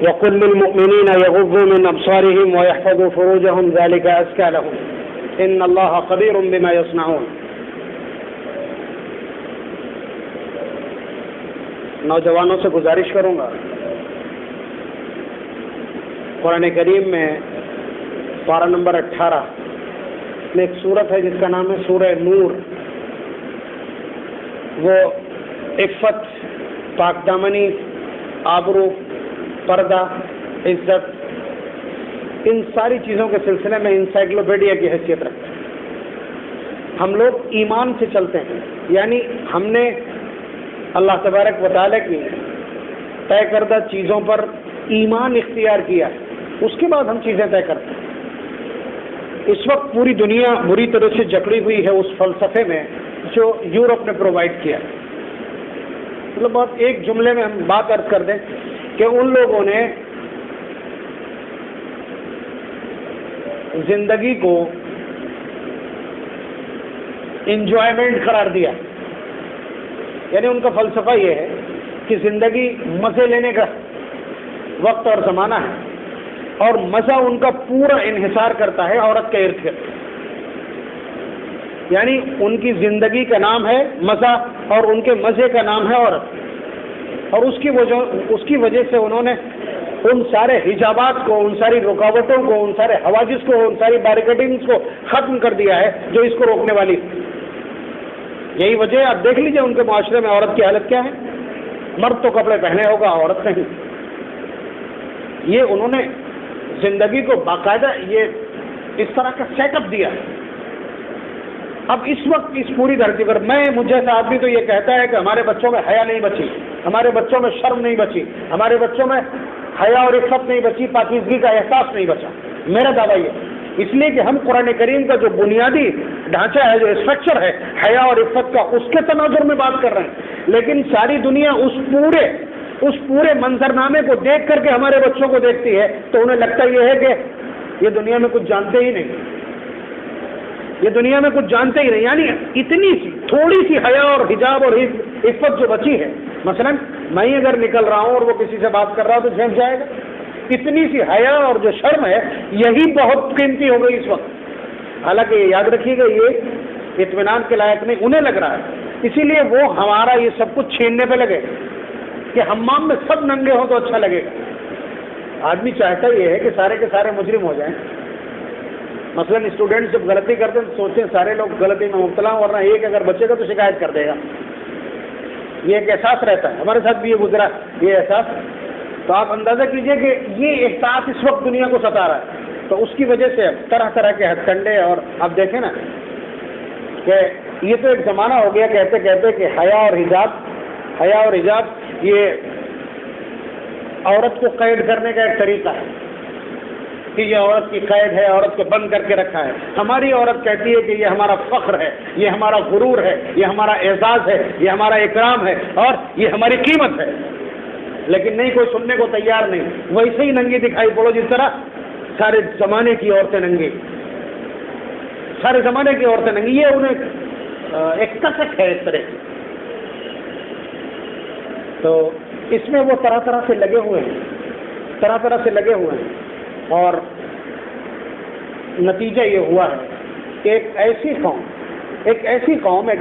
وقل للمؤمنين يغضوا من أبصارهم ويحفظوا فروجهم ذلك أزكى لهم إن الله خبير بما يصنعون. نوجوانوں سے گزارش کروں گا، قرآن کریم میں پارہ نمبر 18 میں ایک سورت ہے جس کا نام ہے سورہ نور. وہ عفت، پاک دامنی، آبرو، پردہ، عزت، ان ساری چیزوں کے سلسلے میں انسائکلوپیڈیا کی حیثیت رکھتے ہیں. ہم لوگ ایمان سے چلتے ہیں، یعنی ہم نے اللہ تبارک و تعالیٰ کی طے کردہ چیزوں پر ایمان اختیار کیا ہے، اس کے بعد ہم چیزیں طے کرتے ہیں. اس وقت پوری دنیا بری طرح سے جکڑی ہوئی ہے اس فلسفے میں جو یورپ نے پرووائڈ کیا ہے. مطلب بہت ایک جملے میں ہم بات عرض کر دیں کہ ان لوگوں نے زندگی کو انجوائمنٹ قرار دیا، یعنی ان کا فلسفہ یہ ہے کہ زندگی مزے لینے کا وقت اور زمانہ ہے، اور مزہ ان کا پورا انحصار کرتا ہے عورت کے ارد گرد. یعنی ان کی زندگی کا نام ہے مزہ اور ان کے مزے کا نام ہے عورت. اور اس کی وجہ سے انہوں نے ان سارے حجابات کو، ان ساری رکاوٹوں کو، ان سارے حواجز کو، ان ساری بیریکیڈنگز کو ختم کر دیا ہے جو اس کو روکنے والی. یہی وجہ ہے، آپ دیکھ لیجئے ان کے معاشرے میں عورت کی حالت کیا ہے. مرد تو کپڑے پہنے ہوگا، عورت نہیں. یہ انہوں نے زندگی کو باقاعدہ یہ اس طرح کا سیٹ اپ دیا ہے. اب اس وقت اس پوری دھرتی پر مجھ جیسا آدمی تو یہ کہتا ہے کہ ہمارے بچوں میں حیا نہیں بچی، ہمارے بچوں میں شرم نہیں بچی، ہمارے بچوں میں حیا اور عفت نہیں بچی، پاکیزگی کا احساس نہیں بچا. میرا دعویٰ یہ اس لیے کہ ہم قرآن کریم کا جو بنیادی ڈھانچہ ہے، جو اسٹرکچر ہے حیا اور عفت کا، اس کے تناظر میں بات کر رہے ہیں. لیکن ساری دنیا اس پورے منظرنامے کو دیکھ کر کے ہمارے بچوں کو دیکھتی ہے تو انہیں لگتا یہ ہے کہ یہ دنیا میں کچھ جانتے ہی نہیں، یہ دنیا میں کچھ جانتے ہی نہیں. یعنی اتنی سی تھوڑی سی حیا اور حجاب اور عفت جو بچی ہے، مثلا میں ہی اگر نکل رہا ہوں اور وہ کسی سے بات کر رہا ہوں تو جھنس جائے گا. اتنی سی حیا اور جو شرم ہے یہی بہت قیمتی ہو گئی اس وقت. حالانکہ یاد رکھیے گا یہ اطمینان کے لائق نہیں انہیں لگ رہا ہے، اسی لیے وہ ہمارا یہ سب کچھ چھیننے پہ لگے کہ حمام میں سب ننگے ہوں تو اچھا لگے گا. آدمی چاہتا یہ ہے کہ سارے کے سارے مجرم ہو جائیں. مثلا اسٹوڈنٹ جب غلطی کرتے ہیں تو سوچتے ہیں سارے لوگ غلطی میں مبتلا ہوں، ورنہ ایک اگر بچے گا تو شکایت کر دے گا. یہ ایک احساس رہتا ہے، ہمارے ساتھ بھی یہ گزرا یہ احساس. تو آپ اندازہ کیجئے کہ یہ احساس اس وقت دنیا کو ستا رہا ہے. تو اس کی وجہ سے طرح طرح کے ہتھ کنڈے، اور آپ دیکھیں نا کہ یہ تو ایک زمانہ ہو گیا کہتے کہتے کہ حیا اور حجاب یہ عورت کو قید کرنے کا ایک طریقہ ہے کہ یہ عورت کی قید ہے، عورت کو بند کر کے رکھا ہے. ہماری عورت کہتی ہے کہ یہ ہمارا فخر ہے، یہ ہمارا غرور ہے، یہ ہمارا اعزاز ہے، یہ ہمارا اکرام ہے اور یہ ہماری قیمت ہے. لیکن نہیں، کوئی سننے کو تیار نہیں. ویسے ہی ننگی دکھائی پڑو جس طرح سارے زمانے کی عورتیں ننگی، سارے زمانے کی عورتیں ننگی. یہ انہیں ایک کسک ہے اس طرح کی. تو اس میں وہ طرح طرح سے لگے ہوئے ہیں، اور نتیجہ یہ ہوا ہے کہ ایک ایسی قوم، ایک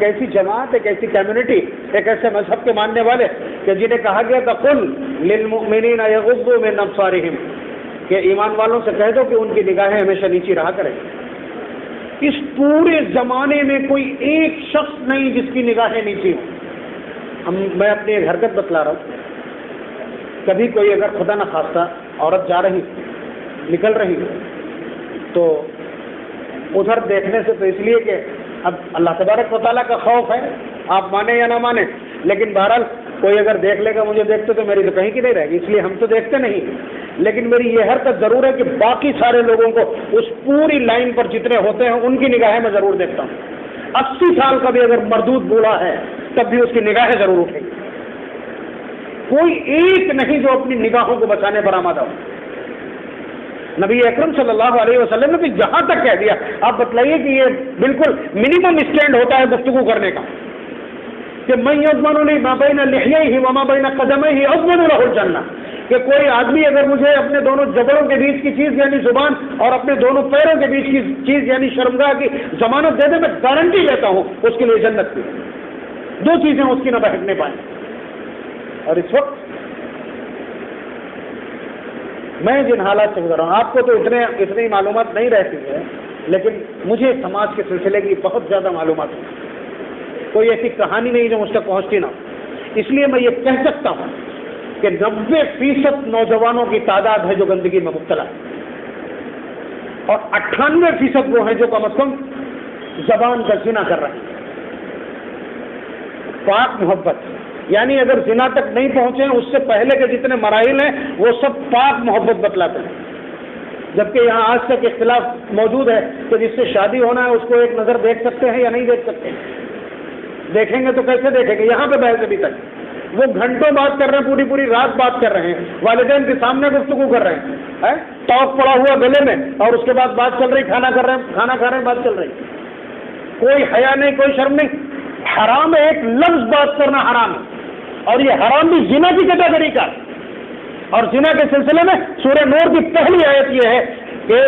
ایسی جماعت، ایک ایسی کمیونٹی، ایک ایسے مذہب کے ماننے والے کہ جنہیں کہا گیا تھا قل للمؤمنین یغضوا من ابصارہم، کہ ایمان والوں سے کہہ دو کہ ان کی نگاہیں ہمیشہ نیچی رہا کریں. اس پورے زمانے میں کوئی ایک شخص نہیں جس کی نگاہیں نیچی ہوں. میں اپنی ایک حرکت بتلا رہا ہوں. کبھی کوئی اگر خدا نخواستہ عورت جا رہی نکل رہی تو ادھر دیکھنے سے تو اس لیے کہ اب اللہ تبارک و تعالیٰ کا خوف ہے، آپ مانیں یا نہ مانیں، لیکن بہرحال کوئی اگر دیکھ لے گا مجھے دیکھتے تو میری تو کہیں کی نہیں رہے گی، اس لیے ہم تو دیکھتے نہیں. لیکن میری یہ حرکت ضرور ہے کہ باقی سارے لوگوں کو اس پوری لائن پر جتنے ہوتے ہیں ان کی نگاہیں میں ضرور دیکھتا ہوں. 80 سال کا بھی اگر مردود بوڑھا ہے تب بھی اس کی نگاہیں ضرور اٹھیں گی. کوئی ایک نہیں جو اپنی نگاہوں کو بچانے پر آمادہ ہو. نبی اکرم صلی اللہ علیہ وسلم نے بھی جہاں تک کہہ دیا. آپ بتلائیے کہ یہ بالکل منیمم اسٹینڈ ہوتا ہے گفتگو کرنے کا کہ من یضمن لی ما بین لحییہ وما بین قدمیہ اضمن لہ الجنہ. کہ کوئی آدمی اگر مجھے اپنے دونوں جبڑوں کے بیچ کی چیز یعنی زبان اور اپنے دونوں پیروں کے بیچ کی چیز یعنی شرمگاہ کی ضمانت دے دے، میں گارنٹی لیتا ہوں اس کے لیے جنت کی، دو چیزیں اس کی نہ بہکنے پائیں۔ اور اس وقت میں جن حالات سے گزر رہا ہوں، آپ کو تو اتنی معلومات نہیں رہتی ہے، لیکن مجھے سماج کے سلسلے کی بہت زیادہ معلومات ہے، کوئی ایسی کہانی نہیں جو مجھ تک پہنچتی نہ ہو۔ اس لیے میں یہ کہہ سکتا ہوں کہ 90% نوجوانوں کی تعداد ہے جو گندگی میں مبتلا ہے، اور 98% وہ ہیں جو کم از کم زبان کا زنا کر رہے ہیں۔ پاک محبت یعنی اگر زنا تک نہیں پہنچے ہیں، اس سے پہلے کے جتنے مراحل ہیں وہ سب پاک محبت بتلاتے ہیں، جبکہ یہاں آج تک اختلاف موجود ہے کہ جس سے شادی ہونا ہے اس کو ایک نظر دیکھ سکتے ہیں یا نہیں دیکھ سکتے، دیکھیں گے تو کیسے دیکھیں گے؟ یہاں پہ بحث ابھی تک وہ گھنٹوں بات کر رہے ہیں، پوری رات بات کر رہے ہیں، والدین کے سامنے گفتگو کر رہے ہیں، ٹاک پڑا ہوا گلے میں، اور اس کے بعد بات چل رہی، کھانا کر رہے ہیں، کھانا کھا رہے ہیں، بات چل رہی، کوئی حیا نہیں، کوئی شرم نہیں۔ حرام ہے، ایک لفظ بات کرنا حرام ہے، اور یہ حرام بھی زنا کی کیٹیگری کا۔ اور زنا کے سلسلے میں سورہ نور کی پہلی آیت یہ ہے کہ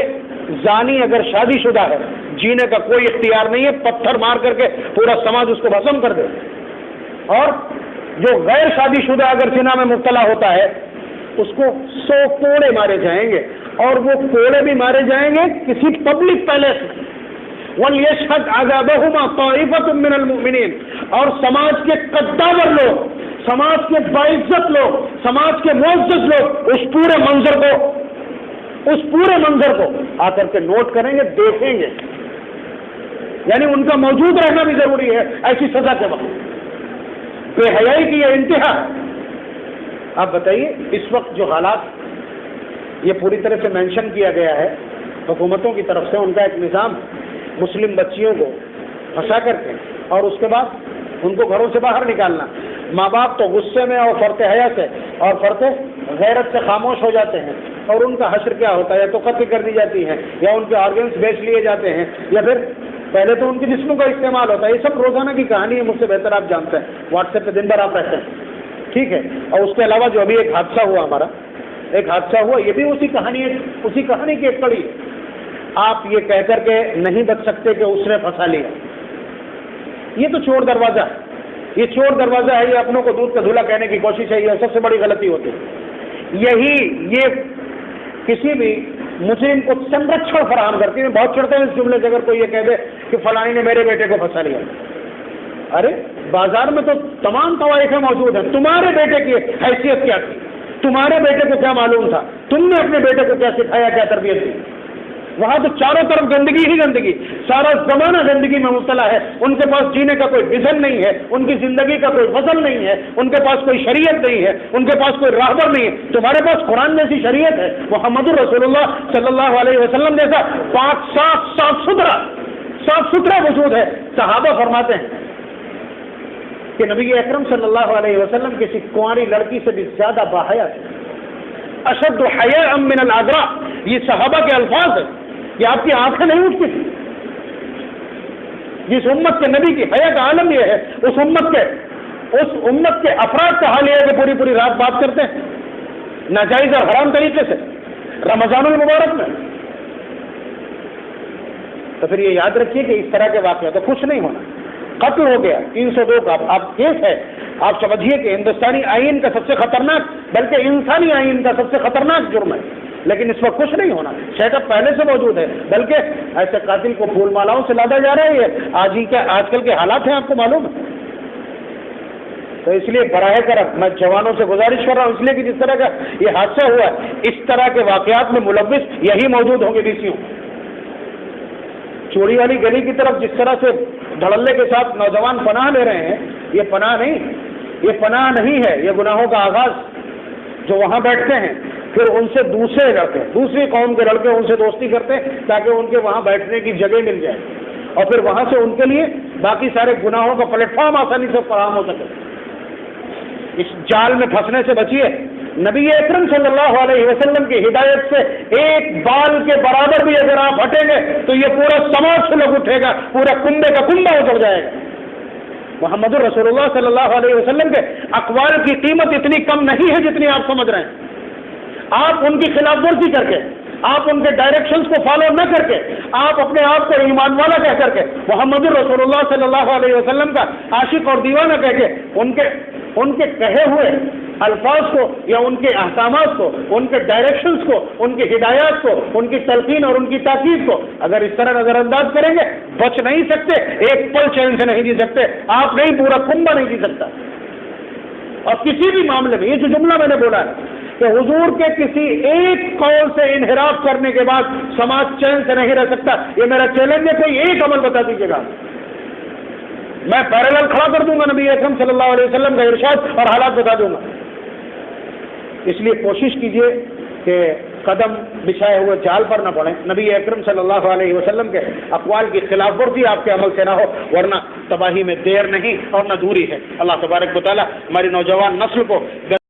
زانی اگر شادی شدہ ہے، جینے کا کوئی اختیار نہیں ہے، پتھر مار کر کے پورا سماج اس کو بھسم کر دے، اور جو غیر شادی شدہ اگر زنا میں مبتلا ہوتا ہے اس کو 100 کوڑے مارے جائیں گے، اور وہ کوڑے بھی مارے جائیں گے کسی پبلک پیلیس میں۔ وَلْيَشْهَدْ عَذَابَهُمَا طَائِفَةٌ مِّنَ الْمُؤْمِنِينَ، اور سماج کے قداور لوگ، سماج کے باعزت لوگ، سماج کے معزز لوگ اس پورے منظر کو آ کر کے نوٹ کریں گے، دیکھیں گے، یعنی ان کا موجود رہنا بھی ضروری ہے ایسی سزا کے وقت۔ بے حیائی کی یہ انتہا۔ آپ بتائیے اس وقت جو حالات یہ پوری طرح سے مینشن کیا گیا ہے حکومتوں کی طرف سے، ان کا ایک نظام مسلم بچیوں کو پھنسا کر کے اور اس کے بعد ان کو گھروں سے باہر نکالنا، ماں باپ تو غصے میں اور فرط حیا سے اور فرط غیرت سے خاموش ہو جاتے ہیں، اور ان کا حشر کیا ہوتا ہے؟ یا تو قتل کر دی جاتی ہے، یا ان کے آرگنز بیچ لیے جاتے ہیں، یا پھر پہلے تو ان کے جسموں کا استعمال ہوتا ہے۔ یہ سب روزانہ کی کہانی ہے، مجھ سے بہتر آپ جانتے ہیں، واٹس ایپ پہ دن بھر آپ رہتے ہیں، ٹھیک ہے۔ اور اس کے علاوہ جو ابھی ایک حادثہ ہوا، ہمارا ایک حادثہ ہوا، یہ بھی اسی کہانی کی ایک کڑی ہے۔ آپ یہ کہہ کر کے نہیں بچ سکتے کہ اس نے پھنسا لیا، یہ تو چور دروازہ ہے، یہ چور دروازہ ہے، یہ اپنوں کو دودھ کا دھلا کہنے کی کوشش ہے، یہ سب سے بڑی غلطی ہوتی ہے۔ یہ کسی بھی مجرم کو سنرکشن فراہم کرتی ہے۔ بہت چڑھتے ہیں اس جملے سے، اگر کوئی یہ کہہ دے کہ فلانی نے میرے بیٹے کو پھنسا لیا، ارے بازار میں تو تمام طوائفیں موجود ہیں، تمہارے بیٹے کی حیثیت کیا تھی؟ تمہارے بیٹے کو کیا معلوم تھا؟ تم نے اپنے بیٹے کو کیا سکھایا، کیا تربیت دی؟ وہاں تو چاروں طرف گندگی ہی گندگی، سارا زمانہ گندگی میں مبتلا ہے۔ ان کے پاس جینے کا کوئی ویژن نہیں ہے، ان کی زندگی کا کوئی وزن نہیں ہے، ان کے پاس کوئی شریعت نہیں ہے، ان کے پاس کوئی راہبر نہیں ہے۔ تمہارے پاس قرآن جیسی شریعت ہے، محمد رسول اللہ صلی اللہ علیہ وسلم جیسا پاک صاف ستھرا وجود ہے۔ صحابہ فرماتے ہیں کہ نبی اکرم صلی اللہ علیہ وسلم کسی کنواری لڑکی سے بھی زیادہ باحیا تھے۔ اشد حیاء من العذراء، یہ صحابہ کے الفاظ ہیں، یہ آپ کی آنکھیں نہیں اٹھتی تھی۔ جس امت کے نبی کی حیا کا عالم یہ ہے، اس امت کے افراد کا حال یہ ہے کہ پوری رات بات کرتے ہیں ناجائز اور حرام طریقے سے رمضان المبارک میں۔ تو پھر یہ یاد رکھیے کہ اس طرح کے واقعات تو خوش نہیں ہونا۔ قتل ہو گیا 302 کا آپ کیس ہے، آپ سمجھیے کہ ہندوستانی آئین کا سب سے خطرناک، بلکہ انسانی آئین کا سب سے خطرناک جرم ہے، لیکن اس وقت خوش نہیں ہونا۔ سیٹ اپ پہلے سے موجود ہے، بلکہ ایسے قاتل کو پھول مالاؤں سے لادا جا رہا ہے۔ یہ آج کل کے حالات ہیں، آپ کو معلوم ہے۔ تو اس لیے براہ کرم میں جوانوں سے گزارش کر رہا ہوں، اس لیے کہ جس طرح کا یہ حادثہ ہوا ہے، اس طرح کے واقعات میں ملوث یہی موجود ہوں گے ڈیسیوں۔ چوری والی گلی کی طرف جس طرح سے دھڑلے کے ساتھ نوجوان پناہ لے رہے ہیں، یہ پناہ نہیں ہے، یہ گناہوں کا آغاز۔ جو وہاں بیٹھتے ہیں پھر ان سے دوسرے لڑکے، دوسری قوم کے لڑکے ان سے دوستی کرتے ہیں تاکہ ان کے وہاں بیٹھنے کی جگہ مل جائے، اور پھر وہاں سے ان کے لیے باقی سارے گناہوں کا پلیٹ فارم آسانی سے فراہم ہو سکے۔ اس جال میں پھنسنے سے بچیے۔ نبی اکرم صلی اللہ علیہ وسلم کی ہدایت سے ایک بال کے برابر بھی اگر آپ ہٹیں گے تو یہ پورا سماج سے لگ اٹھے گا، پورا کنبے کا کنبہ اجڑ جائے گا۔ محمد رسول اللہ صلی اللہ علیہ وسلم کے اقوال کی قیمت اتنی کم نہیں ہے جتنی آپ سمجھ رہے ہیں۔ آپ ان کی خلاف ورزی کر کے، آپ ان کے ڈائریکشنز کو فالو نہ کر کے، آپ اپنے آپ کو ایمان والا کہہ کر کے، محمد رسول اللہ صلی اللہ علیہ وسلم کا عاشق اور دیوانہ کہہ کے، ان کے کہے ہوئے الفاظ کو یا ان کے احکامات کو، ان کے ڈائریکشنز کو، ان کی ہدایات کو، ان کی تلقین اور ان کی تاکید کو اگر اس طرح نظر انداز کریں گے، بچ نہیں سکتے، ایک پل چین سے نہیں جی سکتے، آپ نہیں، پورا کنبہ نہیں جی سکتا۔ اور کسی بھی معاملے میں یہ جو جملہ میں نے بولا ہے کہ حضور کے کسی ایک قول سے انحراف کرنے کے بعد سماج چین سے نہیں رہ سکتا، یہ میرا چیلنج ہے، کوئی ایک عمل بتا دیجیے گا، میں پیرالل کھڑا کر دوں گا نبی اکرم صلی اللہ علیہ وسلم کا ارشاد اور حالات بتا دوں گا۔ اس لیے کوشش کیجئے کہ قدم بچھائے ہوئے جال پر نہ پڑیں، نبی اکرم صلی اللہ علیہ وسلم کے اقوال کی خلاف ورزی آپ کے عمل سے نہ ہو، ورنہ تباہی میں دیر نہیں اور نہ دوری ہے۔ اللہ تبارک و تعالی ہماری نوجوان نسل کو